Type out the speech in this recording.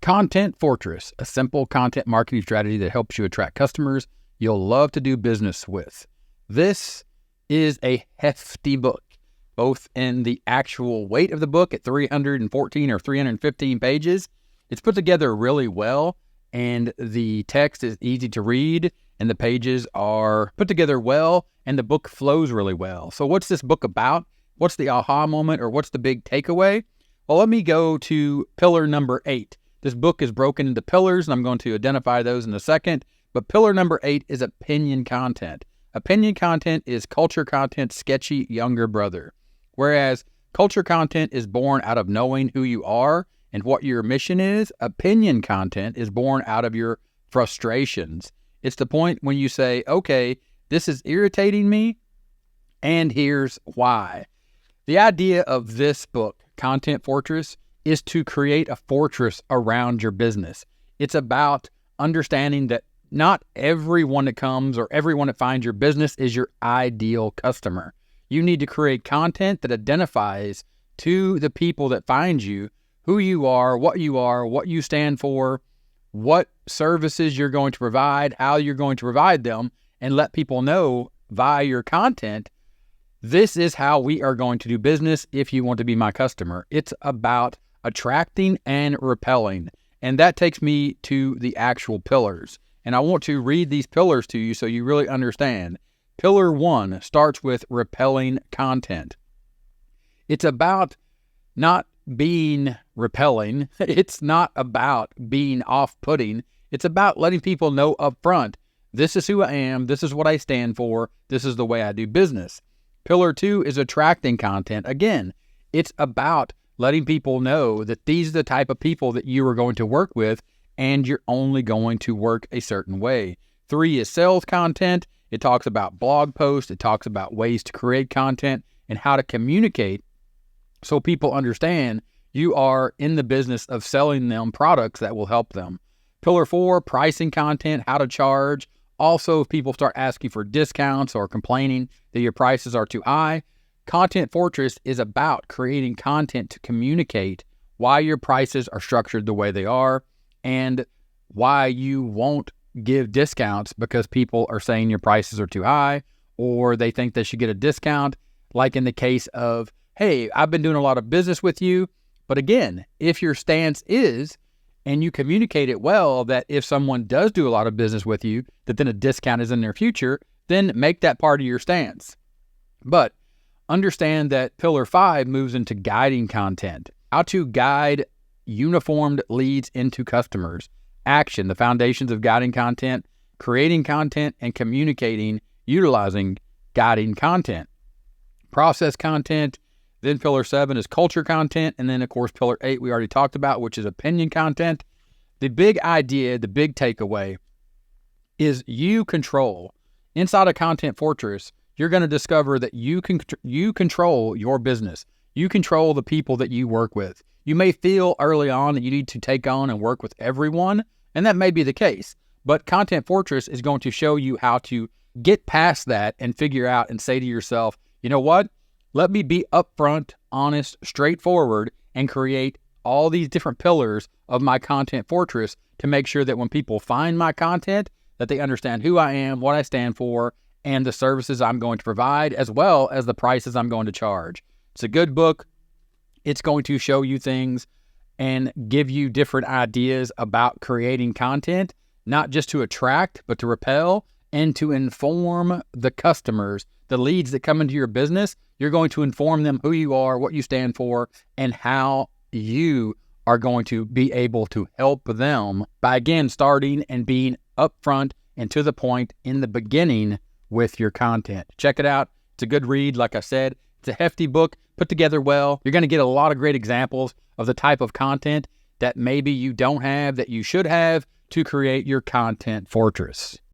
Content Fortress, a simple content marketing strategy that helps you attract customers you'll love to do business with. This is a hefty book, both in the actual weight of the book at 314 or 315 pages. It's put together really well, and the text is easy to read, and the pages are put together well, and the book flows really well. So what's this book about? What's the aha moment, or what's the big takeaway? Well, let me go to pillar number 8. This book is broken into pillars, and I'm going to identify those in a second. But pillar number 8 is opinion content. Opinion content is culture content's sketchy younger brother. Whereas culture content is born out of knowing who you are and what your mission is, opinion content is born out of your frustrations. It's the point when you say, okay, this is irritating me, and here's why. The idea of this book, Content Fortress, is to create a fortress around your business. It's about understanding that not everyone that comes or everyone that finds your business is your ideal customer. You need to create content that identifies to the people that find you who you are, what you stand for, what services you're going to provide, how you're going to provide them, and let people know via your content, this is how we are going to do business if you want to be my customer. It's about attracting and repelling. And that takes me to the actual pillars. And I want to read these pillars to you so you really understand. Pillar 1 starts with repelling content. It's about not being repelling. It's not about being off-putting. It's about letting people know up front, this is who I am, this is what I stand for, this is the way I do business. Pillar 2 is attracting content. Again, it's about letting people know that these are the type of people that you are going to work with, and you're only going to work a certain way. 3 is sales content. It talks about blog posts. It talks about ways to create content and how to communicate so people understand you are in the business of selling them products that will help them. Pillar 4, pricing content, how to charge. Also, if people start asking for discounts or complaining that your prices are too high, Content Fortress is about creating content to communicate why your prices are structured the way they are and why you won't give discounts because people are saying your prices are too high or they think they should get a discount. Like in the case of, hey, I've been doing a lot of business with you. But again, if your stance is, and you communicate it well, that if someone does do a lot of business with you, that then a discount is in their future, then make that part of your stance. But understand that pillar 5 moves into guiding content. How to guide uniformed leads into customers. Action, the foundations of guiding content, creating content, and communicating, utilizing guiding content. Process content. Then pillar 7 is culture content. And then, of course, pillar 8 we already talked about, which is opinion content. The big idea, the big takeaway is you control. Inside of Content Fortress, you're going to discover that you control your business. You control the people that you work with. You may feel early on that you need to take on and work with everyone, and that may be the case. But Content Fortress is going to show you how to get past that and figure out and say to yourself, you know what? Let me be upfront, honest, straightforward, and create all these different pillars of my Content Fortress to make sure that when people find my content, that they understand who I am, what I stand for, and the services I'm going to provide, as well as the prices I'm going to charge. It's a good book. It's going to show you things and give you different ideas about creating content, not just to attract, but to repel and to inform the customers, the leads that come into your business. You're going to inform them who you are, what you stand for, and how you are going to be able to help them by, again, starting and being upfront and to the point in the beginning with your content. Check it out. It's a good read. Like I said, it's a hefty book put together well. You're going to get a lot of great examples of the type of content that maybe you don't have that you should have to create your Content Fortress.